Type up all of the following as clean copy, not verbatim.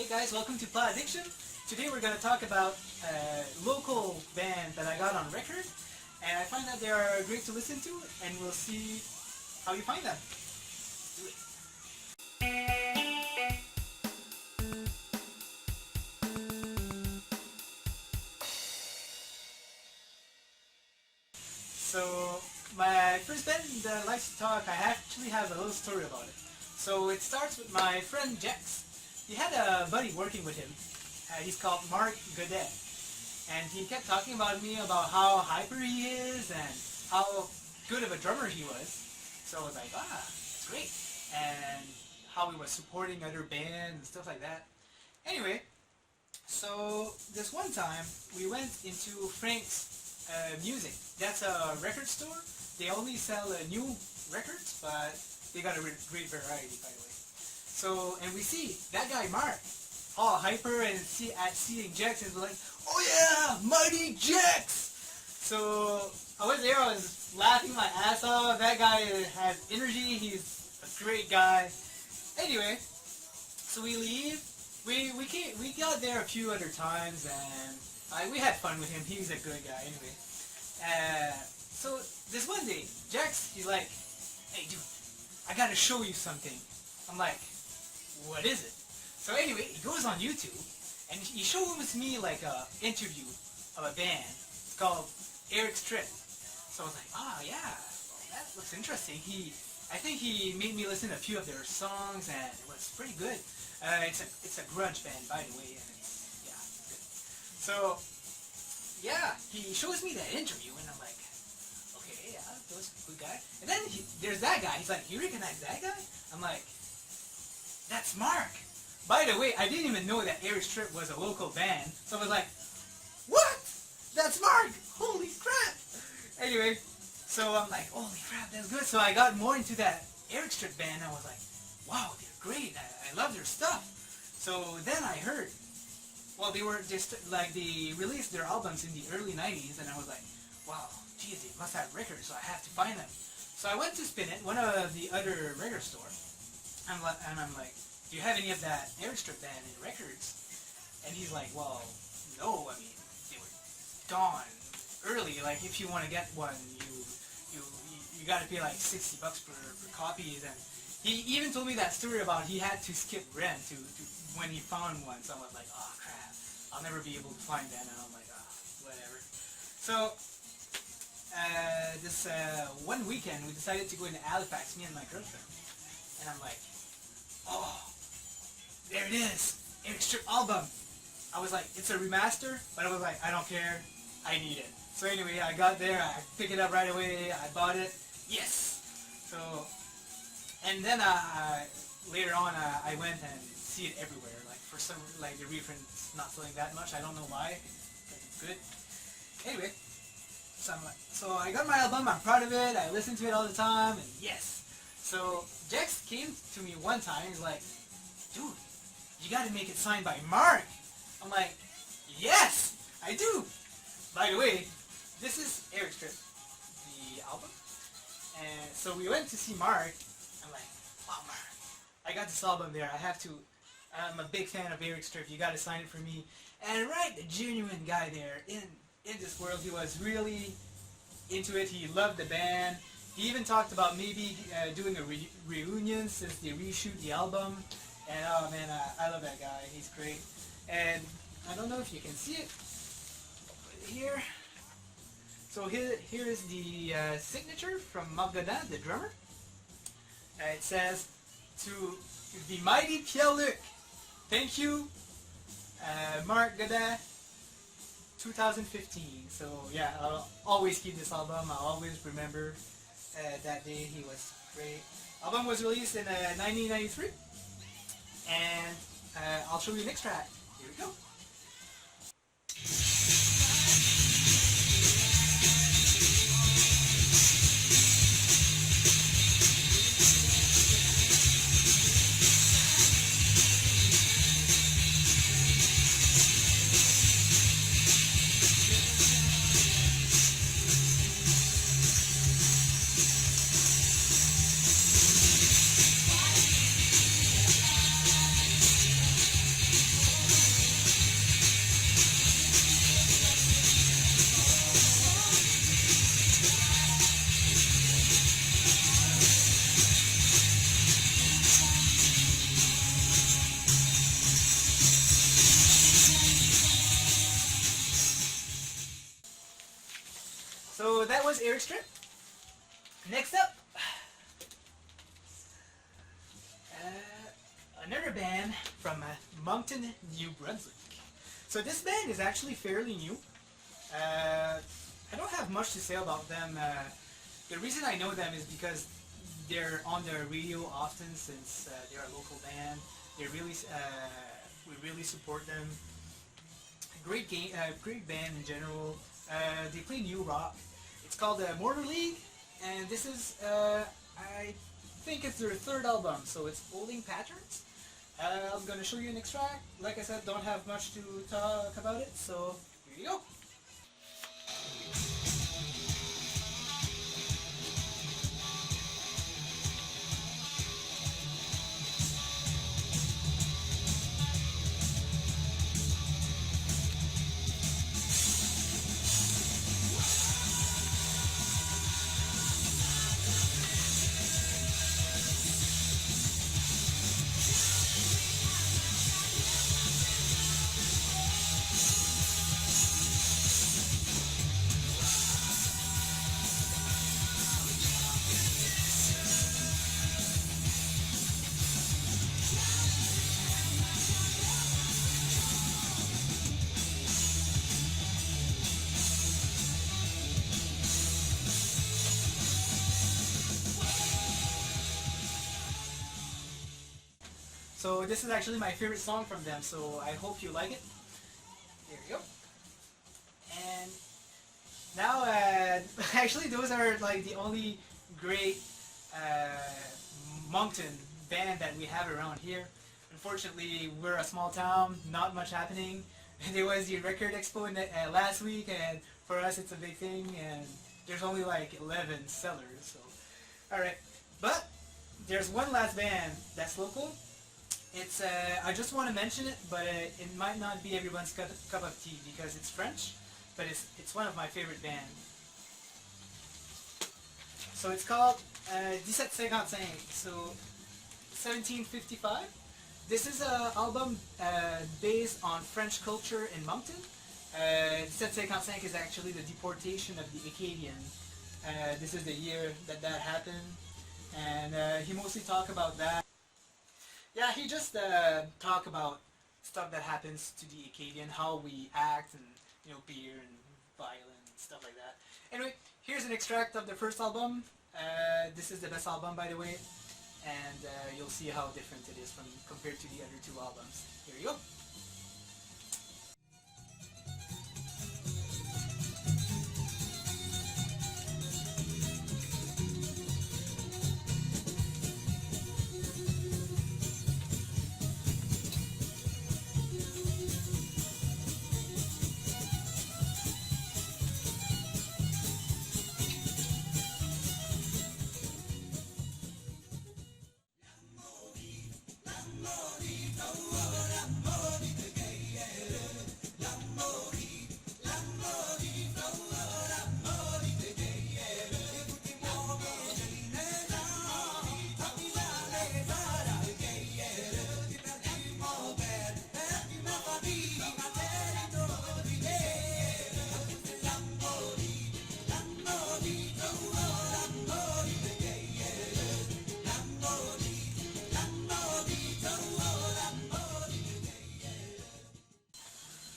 Hey guys, welcome to Plot Addiction. Today we're going to talk about a local band that I got on record, and I find that they are great to listen to, and we'll see how you find them. Do it. So my first band that I like to talk, I actually have a little story about it. So it starts with my friend Jex. He had a buddy working with him. He's called Mark Godet. And he kept talking about me about how hyper he is and how good of a drummer he was. So I was like, it's great. And how he was supporting other bands and stuff like that. Anyway, so this one time we went into Frank's Music. That's a record store. They only sell new records, but they got a great variety, by the way. So, and we see that guy Mark, all hyper, and seeing Jex is like, oh yeah, Mighty Jex! So, I was there, I was laughing my ass off. That guy has energy, he's a great guy. Anyway, so we leave. We got there a few other times, and we had fun with him. He's a good guy, anyway. So, this one day, Jex, he's like, hey dude, I gotta show you something. I'm like, what is it? So anyway, he goes on YouTube, and he shows me like a interview of a band. It's called Eric Strip. So I was like, yeah, well, that looks interesting. I think he made me listen to a few of their songs, and it was pretty good. It's a grunge band, by the way, and it's good. So yeah, he shows me that interview, and I'm like, okay, yeah, that was a good guy. And then there's that guy. He's like, you recognize that guy? I'm like, that's Mark. By the way, I didn't even know that Eric Strip was a local band, so I was like, what? That's Mark! Holy crap! Anyway, so I'm like, holy crap, that's good. So I got more into that Eric Strip band, and I was like, wow, they're great. I love their stuff. So then I heard, well, they released their albums in the early 90s, and I was like, wow, geez, they must have records, so I have to find them. So I went to Spin It, one of the other record stores, and I'm like, do you have any of that Eric Strip band in records? And he's like, well, no, I mean, they were gone early. Like, if you want to get one, you got to pay like $60 per copy. And he even told me that story about he had to skip rent to when he found one. So I was like, oh crap, I'll never be able to find that. And I'm like, whatever. So this one weekend, we decided to go into Halifax, me and my girlfriend. And I'm like, oh, there it is, Eric Strip album. I was like, it's a remaster, but I was like, I don't care, I need it. So anyway, I got there, I picked it up right away, I bought it, yes. So, and then later on, I went and see it everywhere. Like for some, like the reprint's not selling that much. I don't know why, but it's good. Anyway, so I got my album. I'm proud of it. I listen to it all the time, and yes. So Jex came to me one time. He's like, dude, you got to make it signed by Mark. I'm like, yes, I do. By the way, this is Eric Strip, the album. And so we went to see Mark. I'm like, wow, Mark, I got this album there. I'm a big fan of Eric Strip. You got to sign it for me. And right, the genuine guy there in this world, he was really into it. He loved the band. He even talked about maybe doing a reunion since they reshoot the album. And oh man, I love that guy. He's great. And I don't know if you can see it here. So here is the signature from Mark Godet, the drummer. It says, to the mighty Pierre-Luc, thank you, Mark Godet, 2015. So yeah, I'll always keep this album. I'll always remember that day. He was great. Album was released in 1993, and I'll show you the next track. Here we go. was Eric Strip. Next up, another band from Moncton, New Brunswick. So this band is actually fairly new. I don't have much to say about them. The reason I know them is because they're on the radio often, since they're a local band. They really, we really support them. Great band in general. They play new rock. It's called Mortar League, and this is, I think it's their third album, so it's Holding Patterns. I'm going to show you an extract. Like I said, don't have much to talk about it, so here you go. So this is actually my favorite song from them, so I hope you like it. There you go. And now, actually those are like the only great Moncton band that we have around here. Unfortunately, we're a small town, not much happening. There was the record expo last week, and for us it's a big thing, and there's only like 11 sellers, so alright. But there's one last band that's local. It's I just want to mention it, but it might not be everyone's cup of tea because it's French, but it's one of my favorite bands. So it's called 1755. So 1755. This is an album based on French culture in Moncton. 1755 is actually the deportation of the Acadian. This is the year that happened, and he mostly talk about that. Yeah, he just talk about stuff that happens to the Acadian, how we act, and beer and violence and stuff like that. Anyway, here's an extract of the first album. This is the best album, by the way, and you'll see how different it is compared to the other two albums. Here you go.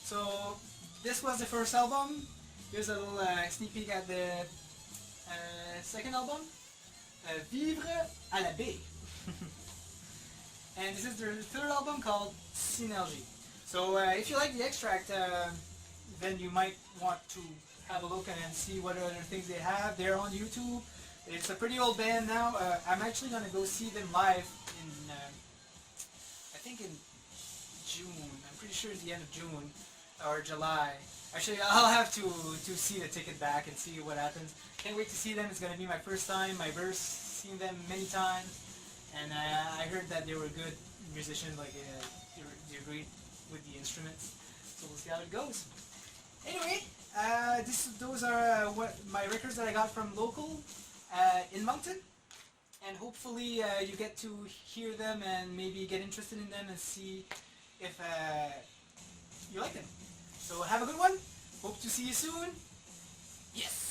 So this was the first album. Here's a little sneak peek at the second album, Vivre à la baie. And this is their third album called Synergie. So if you like the extract, then you might want to have a look and see what other things they have. They're on YouTube. It's a pretty old band now. I'm actually going to go see them live in, I think in June. I'm pretty sure it's the end of June or July. Actually, I'll have to see the ticket back and see what happens. Can't wait to see them. It's going to be my first time. My verse, seen them many times. And I heard that they were good musicians, like they're great with the instruments. So we'll see how it goes. Anyway, those are what my records that I got from local in Moncton. And hopefully you get to hear them and maybe get interested in them and see if you like them. So have a good one. Hope to see you soon. Yes!